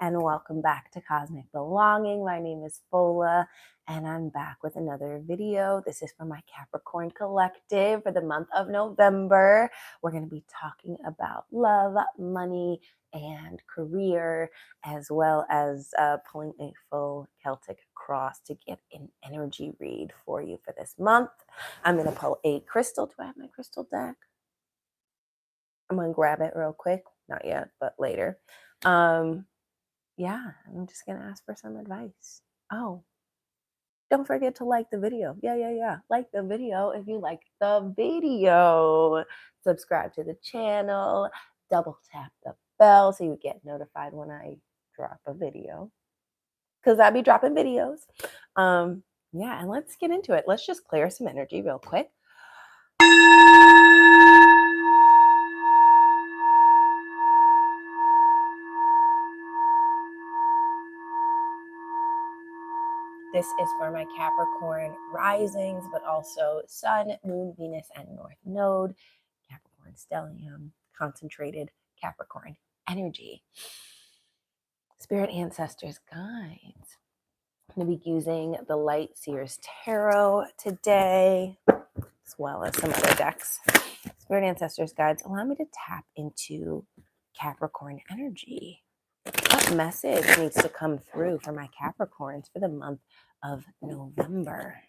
and welcome back to Cosmic Belonging. My name is Fola, and I'm back with another video. This is for my Capricorn collective for the month of November. We're going to be talking about love, money, and career, as well as pulling a full Celtic cross to get an energy read for you for this month. I'm going to pull a crystal. Do I have my crystal deck? I'm going to grab it real quick. Not yet, but later. Yeah, I'm just going to ask for some advice. Oh, don't forget to like the video. Yeah. Like the video if you like the video. Subscribe to the channel. Double tap the bell so you get notified when I drop a video. Because I'll be dropping videos. Yeah, and let's get into it. Let's just clear some energy real quick. This is for my Capricorn risings, but also Sun, Moon, Venus, and North Node. Capricorn stellium, concentrated Capricorn energy. Spirit ancestors guides. I'm going to be using the Light Seers Tarot today, as well as some other decks. Spirit ancestors guides allow me to tap into Capricorn energy. What message needs to come through for my Capricorns for the month of November?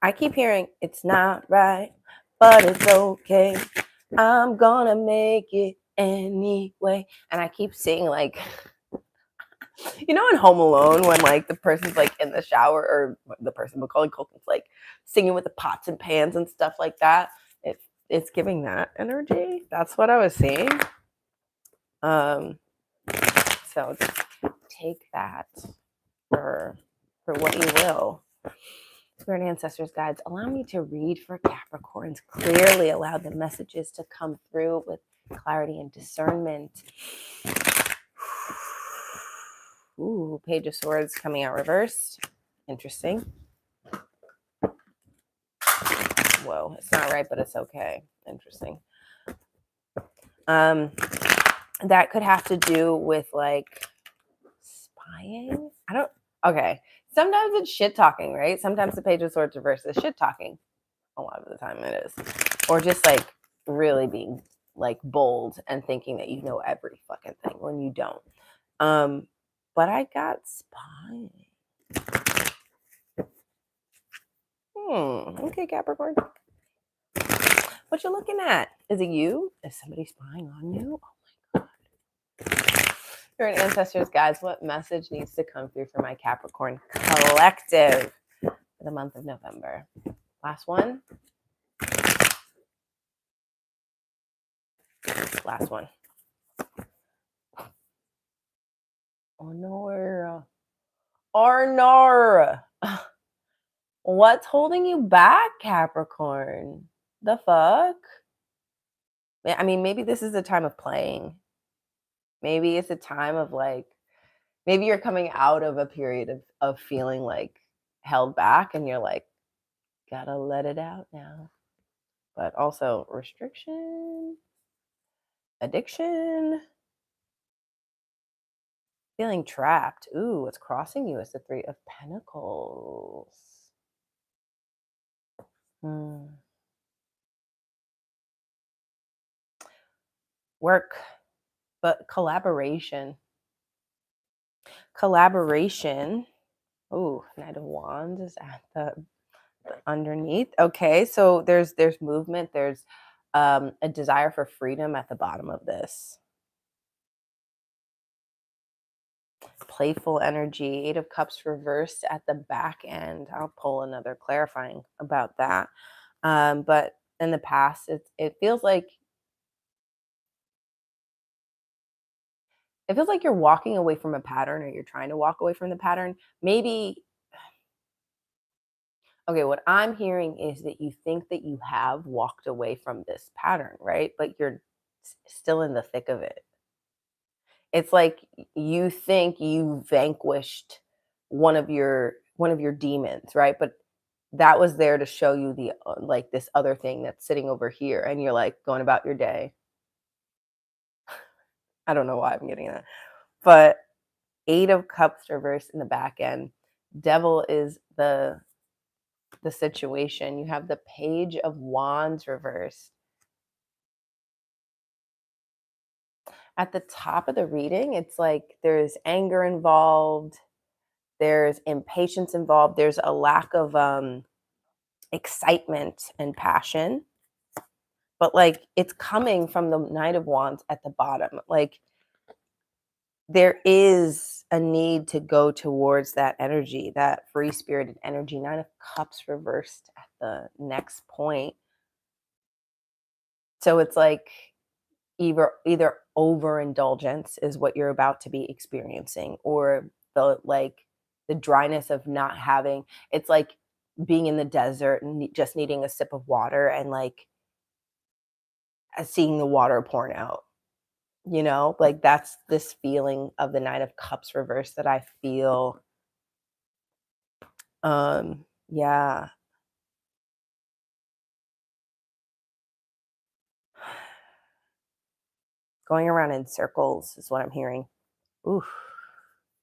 I keep hearing it's not right, but it's okay. I'm gonna make it anyway. And I keep seeing, like, you know, in Home Alone when like the person's like in the shower, or the person Macaulay Culkin's like singing with the pots and pans and stuff like that. It's giving that energy. That's what I was seeing. So take that for what you will. Spirit ancestors guides allow me to read for Capricorns clearly. Allow the messages to come through with clarity and discernment. Ooh, Page of Swords coming out reversed. Interesting. Whoa, it's not right, but it's okay. Interesting. That could have to do with like spying. Okay. Sometimes it's shit talking, right? Sometimes the Page of Swords reverse is shit talking. A lot of the time it is. Or just like really being like bold and thinking that you know every fucking thing when you don't. But I got spying. Okay, Capricorn. What you looking at? Is it you? Is somebody spying on you? Oh my God. Spirit ancestors, guys, what message needs to come through for my Capricorn collective for the month of November? Last one. Last one. Arnor. What's holding you back, Capricorn? The fuck? I mean, maybe this is a time of playing. Maybe it's a time of like, maybe you're coming out of a period of feeling like held back and you're like, gotta let it out now. But also restriction, addiction, feeling trapped. Ooh, what's crossing you is the Three of Pentacles. Work, but collaboration. Ooh, Knight of Wands is at the underneath. Okay, so there's movement. There's a desire for freedom at the bottom of this. Playful energy. Eight of Cups reversed at the back end. I'll pull another clarifying about that. But in the past, it feels like you're walking away from a pattern, or you're trying to walk away from the pattern. Maybe, okay, what I'm hearing is that you think that you have walked away from this pattern, right? But you're still in the thick of it. It's like you think you vanquished one of your demons, right? But that was there to show you the like this other thing that's sitting over here, and you're like going about your day. I don't know why I'm getting that, but Eight of Cups reversed in the back end. Devil is the situation. You have the Page of Wands reversed. At the top of the reading, it's like there's anger involved, there's impatience involved, there's a lack of excitement and passion. But like it's coming from the Knight of Wands at the bottom. Like there is a need to go towards that energy, that free spirited energy. Nine of Cups reversed at the next point. So it's like either overindulgence is what you're about to be experiencing, or the dryness of not having. It's like being in the desert and just needing a sip of water, and like seeing the water pouring out. Like that's this feeling of the Nine of Cups reverse that I feel. Yeah. Going around in circles is what I'm hearing. Ooh,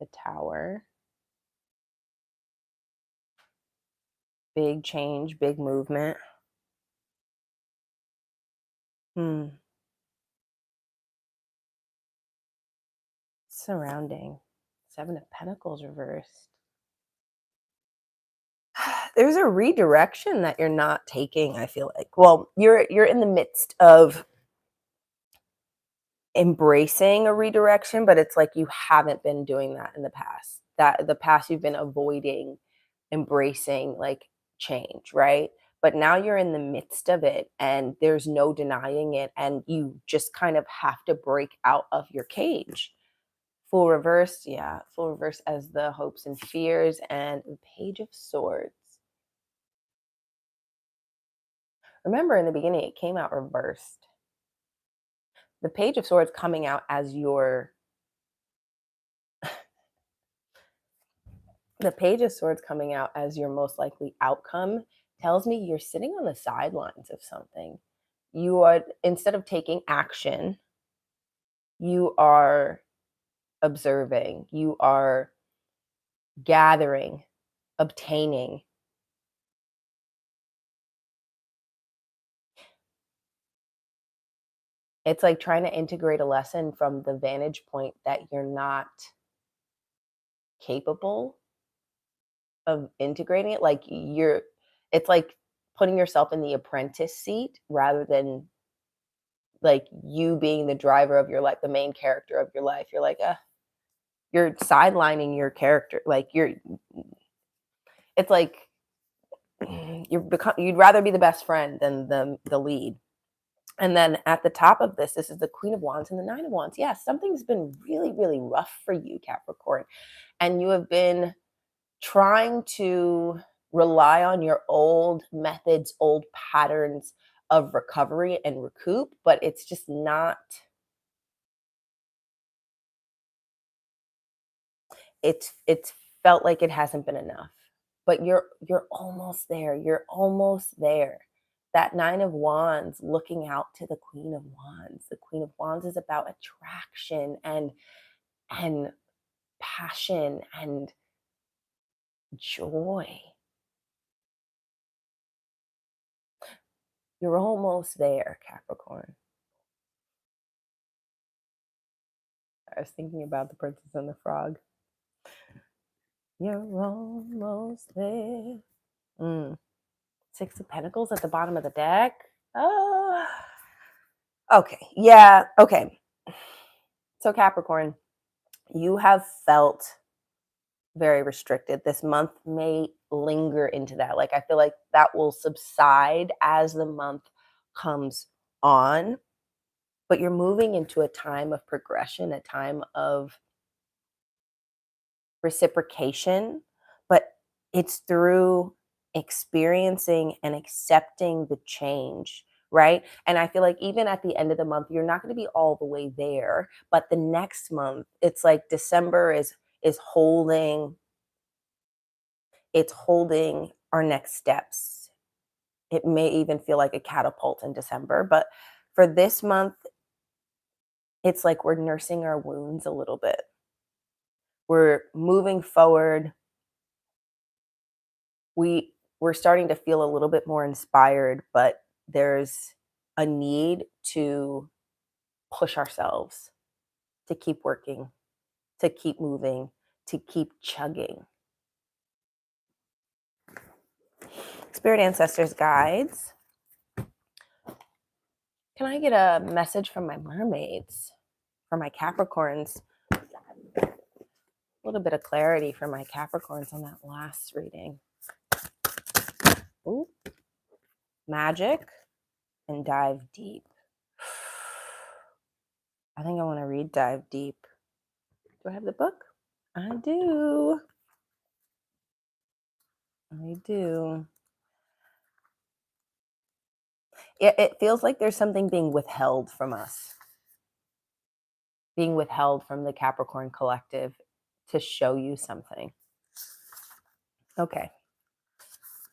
the Tower. Big change, big movement. Hmm. Surrounding. Seven of Pentacles reversed. There's a redirection that you're not taking, I feel like. Well, you're in the midst of embracing a redirection, but it's like you haven't been doing that in the past. That the past you've been avoiding embracing like change, right? But now you're in the midst of it and there's no denying it, and you just kind of have to break out of your cage. Full reverse, yeah, full reverse as the hopes and fears, and the Page of Swords. Remember, in the beginning, it came out reversed. The Page of Swords coming out as the Page of Swords coming out as your most likely outcome tells me you're sitting on the sidelines of something. You are, instead of taking action, you are observing, you are gathering, obtaining. It's like trying to integrate a lesson from the vantage point that you're not capable of integrating it. Like it's like putting yourself in the apprentice seat rather than like you being the driver of your life, the main character of your life. You're like, you're sidelining your character. Like it's like you'd rather be the best friend than the lead. And then at the top of this is the Queen of Wands and the Nine of Wands. Yes, something's been really, really rough for you, Capricorn. And you have been trying to rely on your old methods, old patterns of recovery and recoup, but it's just not, it's felt like it hasn't been enough. But you're almost there. You're almost there. That Nine of Wands looking out to the Queen of Wands. The Queen of Wands is about attraction and passion and joy. You're almost there, Capricorn. I was thinking about the Princess and the Frog. You're almost there. Six of Pentacles at the bottom of the deck. Oh, okay. Yeah. Okay. So Capricorn, you have felt very restricted. This month may linger into that. Like I feel like that will subside as the month comes on, but you're moving into a time of progression, a time of reciprocation, but it's through experiencing and accepting the change, right? And I feel like even at the end of the month, you're not going to be all the way there, but the next month, it's like December is holding it's holding our next steps. It may even feel like a catapult in December, but for this month, it's like we're nursing our wounds a little bit. We're moving forward. We're starting to feel a little bit more inspired, but there's a need to push ourselves, to keep working, to keep moving, to keep chugging. Spirit ancestors, guides, can I get a message from my mermaids, for my Capricorns? A little bit of clarity for my Capricorns on that last reading. Ooh. Magic and dive deep. I think I want to read Dive Deep. Do I have the book? I do. I do. It feels like there's something being withheld from us, being withheld from the Capricorn collective to show you something. Okay.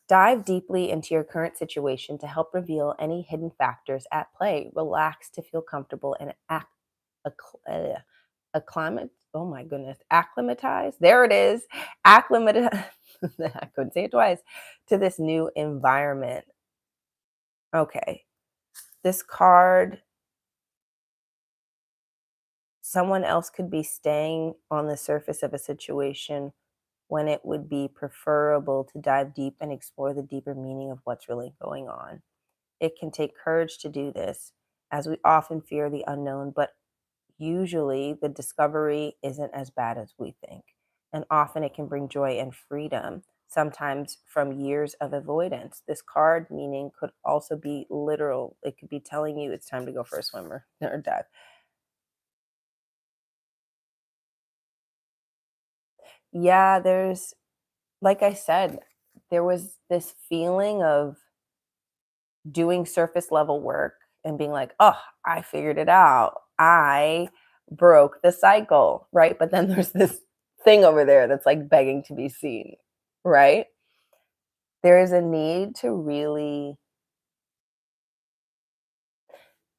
Dive deeply into your current situation to help reveal any hidden factors at play. Relax to feel comfortable and oh my goodness, acclimatize. There it is. Acclimatize. I couldn't say it twice. To this new environment. Okay. This card, someone else could be staying on the surface of a situation when it would be preferable to dive deep and explore the deeper meaning of what's really going on. It can take courage to do this, as we often fear the unknown, but usually the discovery isn't as bad as we think. And often it can bring joy and freedom, sometimes from years of avoidance. This card meaning could also be literal. It could be telling you it's time to go for a swimmer or dive. Yeah, there's, like I said, there was this feeling of doing surface level work and being like, oh, I figured it out. I broke the cycle, right? But then there's this thing over there that's like begging to be seen, right? There is a need to really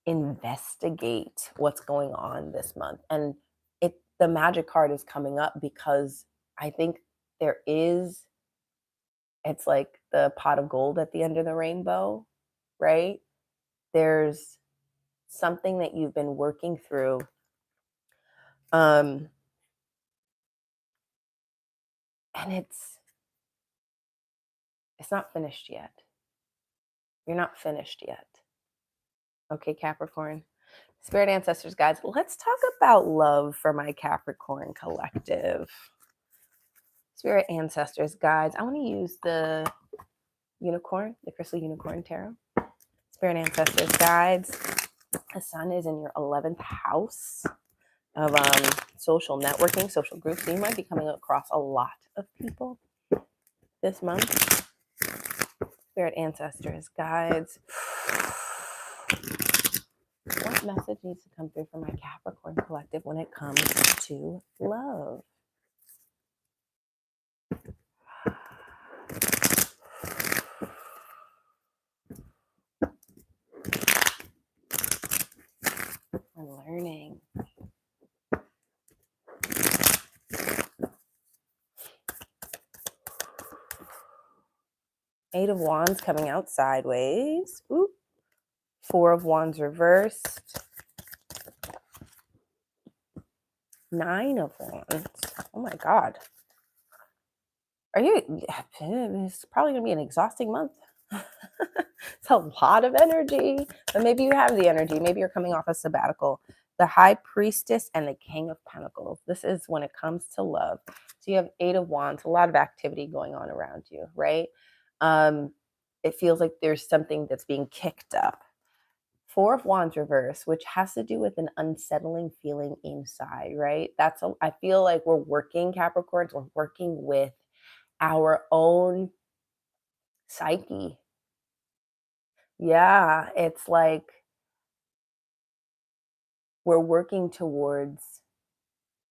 investigate what's going on this month. And the magic card is coming up because I think there is, it's like the pot of gold at the end of the rainbow, right? There's something that you've been working through. And it's not finished yet. You're not finished yet. Okay, Capricorn. Spirit ancestors, guys, let's talk about love for my Capricorn collective. Spirit ancestors, guides, I want to use the unicorn, the crystal unicorn tarot. Spirit ancestors, guides, the sun is in your 11th house of social networking, social groups. So you might be coming across a lot of people this month. Spirit ancestors, guides. What message needs to come through for my Capricorn collective when it comes to love? I'm learning. Eight of Wands coming out sideways. Ooh. Four of Wands reversed. Nine of Wands. Oh my God. It's probably going to be an exhausting month. It's a lot of energy, but maybe you have the energy. Maybe you're coming off a sabbatical. The High Priestess and the King of Pentacles. This is when it comes to love. So you have Eight of Wands, a lot of activity going on around you, right? It feels like there's something that's being kicked up. Four of Wands reverse, which has to do with an unsettling feeling inside, right? I feel like we're working, Capricorns, we're working with our own psyche. Yeah, it's like we're working towards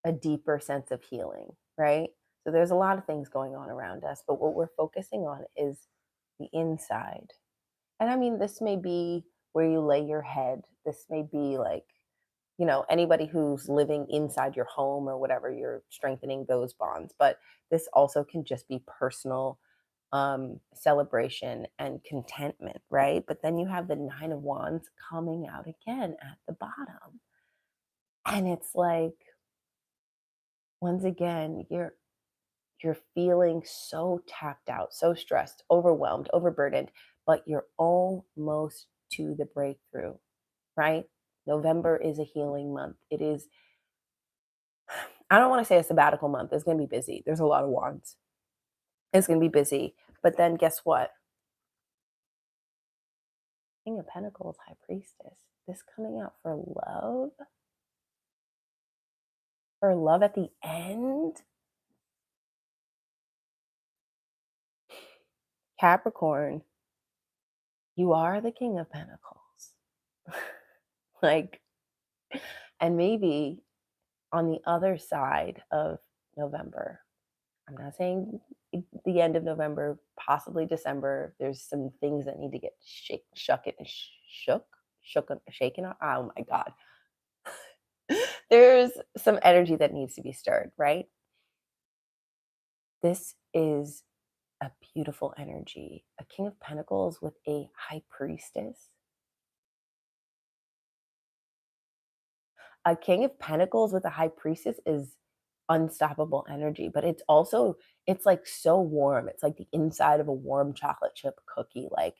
a deeper sense of healing, right? So there's a lot of things going on around us, but what we're focusing on is the inside. And I mean, this may be where you lay your head. This may be like, anybody who's living inside your home or whatever, you're strengthening those bonds. But this also can just be personal celebration and contentment, right? But then you have the Nine of Wands coming out again at the bottom. And it's like, once again, you're feeling so tapped out, so stressed, overwhelmed, overburdened, but you're almost to the breakthrough, right? November is a healing month. It is, I don't want to say a sabbatical month. It's going to be busy. There's a lot of wands. It's going to be busy. But then guess what? King of Pentacles, High Priestess. This coming out for love. For love at the end. Capricorn, you are the King of Pentacles. Like, and maybe on the other side of November, I'm not saying the end of November, possibly December, there's some things that need to get shaken up. Oh my God. There's some energy that needs to be stirred, right? This is a beautiful energy. A King of Pentacles with a High Priestess. A King of Pentacles with a High Priestess is unstoppable energy, but it's like so warm. It's like the inside of a warm chocolate chip cookie. Like,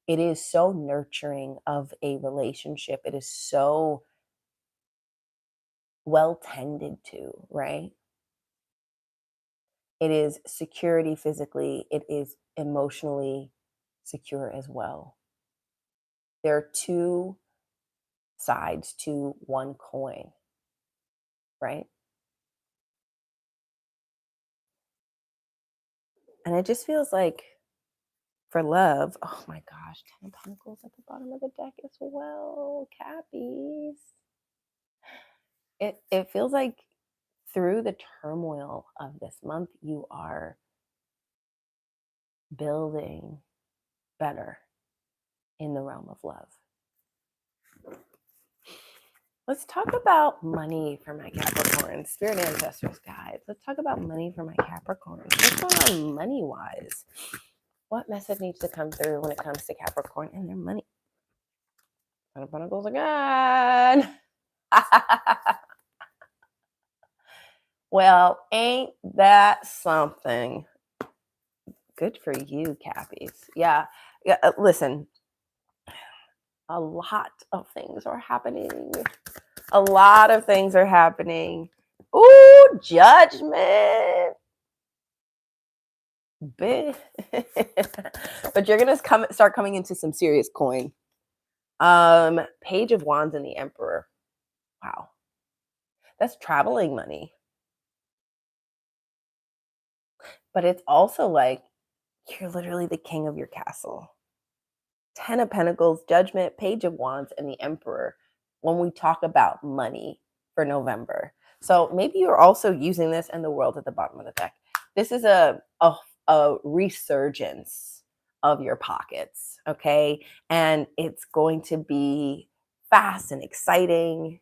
it is so nurturing of a relationship. It is so well tended to, right? It is security physically, it is emotionally secure as well. There are two sides to one coin, right? And it just feels like, for love, oh my gosh, Ten of Pentacles at the bottom of the deck as well, Cappies. It feels like through the turmoil of this month, you are building better in the realm of love. Let's talk about money for my Capricorn. Spirit ancestors, guys. Let's talk about money for my Capricorn. What's going on money-wise? What message needs to come through when it comes to Capricorn and their money? Ten of Pentacles again. Well, ain't that something? Good for you, Cappies. Yeah. Listen, a lot of things are happening. A lot of things are happening. Ooh, judgment. Big. But you're gonna start coming into some serious coin. Page of Wands and the Emperor. Wow. That's traveling money. But it's also like you're literally the king of your castle. Ten of Pentacles, Judgment, Page of Wands, and the Emperor when we talk about money for November. So maybe you're also using this in the World at the bottom of the deck. This is a resurgence of your pockets, okay? And it's going to be fast and exciting.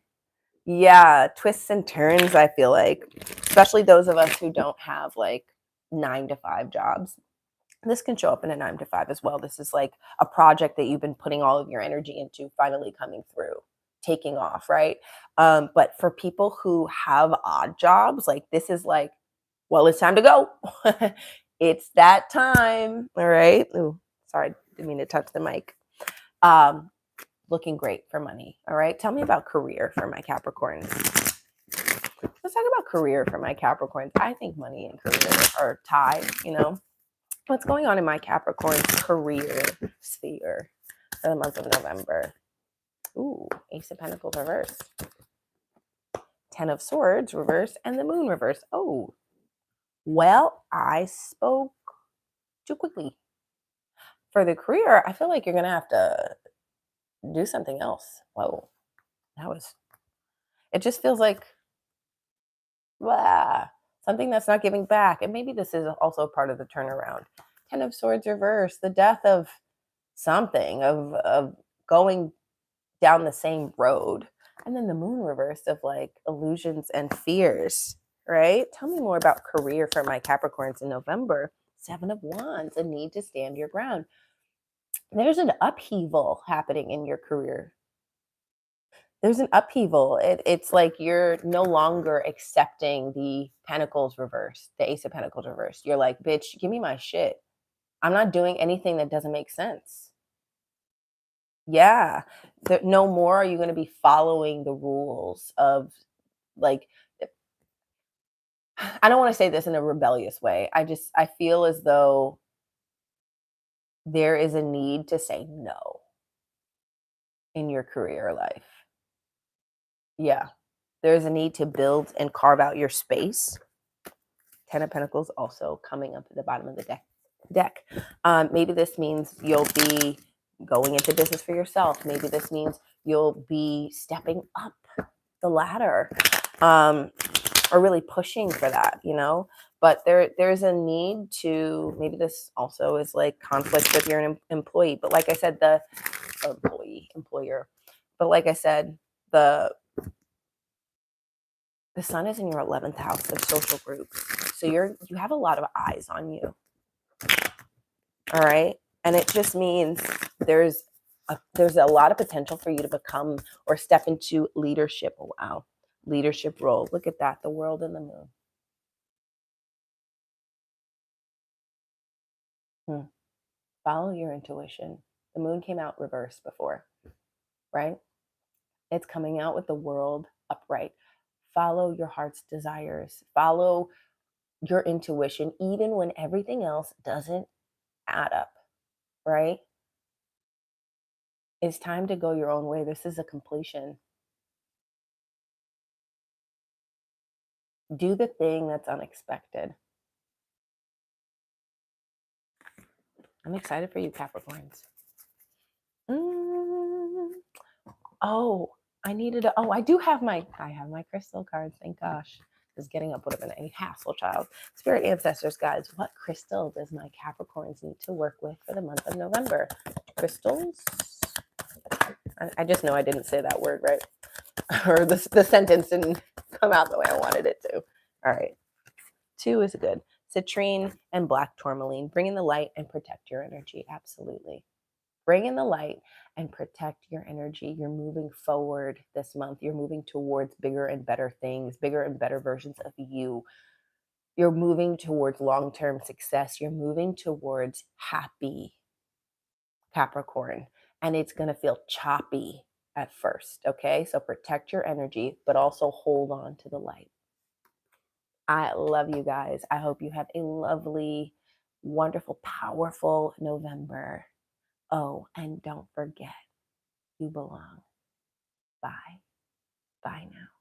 Yeah, twists and turns, I feel like, especially those of us who don't have like 9-to-5 jobs. This can show up in a 9-to-5 as well. This is like a project that you've been putting all of your energy into finally coming through, taking off, right? But for people who have odd jobs, like this is like, well, it's time to go. It's that time. All right. Ooh, sorry, didn't mean to touch the mic. Looking great for money. All right. Tell me about career for my Capricorns. Let's talk about career for my Capricorns. I think money and career are tied, What's going on in my Capricorn career sphere for the month of November? Ooh, Ace of Pentacles reverse. Ten of Swords reverse and the Moon reverse. Oh, well, I spoke too quickly. For the career, I feel like you're going to have to do something else. Whoa, it just feels like, blah. something that's not giving back. And maybe this is also part of the turnaround. Ten of Swords reverse, the death of something, of going down the same road. And then the Moon reversed of like illusions and fears, right? Tell me more about career for my Capricorns in November. Seven of Wands, a need to stand your ground. There's an upheaval happening in your career. There's an upheaval. It's like you're no longer accepting the Pentacles reverse, the Ace of Pentacles reverse. You're like, bitch, give me my shit. I'm not doing anything that doesn't make sense. Yeah. No more are you going to be following the rules of like, I don't want to say this in a rebellious way. I feel as though there is a need to say no in your career life. Yeah. There's a need to build and carve out your space. Ten of Pentacles also coming up at the bottom of the deck. Maybe this means you'll be going into business for yourself. Maybe this means you'll be stepping up the ladder, or really pushing for that, you know. But there's a need to, maybe this also is like conflict with your employee. But like I said, the employer. But like I said, the sun is in your 11th house of social groups. So you have a lot of eyes on you. All right. And it just means there's a lot of potential for you to become or step into leadership. Wow. Leadership role. Look at that. The world and the moon. Follow your intuition. The moon came out reversed before, right? It's coming out with the world upright. Follow your heart's desires. Follow your intuition, even when everything else doesn't add up, right? It's time to go your own way. This is a completion. Do the thing that's unexpected. I'm excited for you, Capricorns. Oh, I have my crystal cards. Thank gosh. Because getting up would have been a hassle, child. Spirit ancestors, guides, what crystal does my Capricorns need to work with for the month of November? Crystals? I just know I didn't say that word right. Or the sentence didn't come out the way I wanted it to. All right. 2 is good. Citrine and black tourmaline. Bring in the light and protect your energy. Absolutely. Bring in the light and protect your energy. You're moving forward this month. You're moving towards bigger and better things, bigger and better versions of you. You're moving towards long-term success. You're moving towards happy, Capricorn. And it's going to feel choppy at first. Okay. So protect your energy, but also hold on to the light. I love you guys. I hope you have a lovely, wonderful, powerful November. Oh, and don't forget, you belong. Bye. Bye now.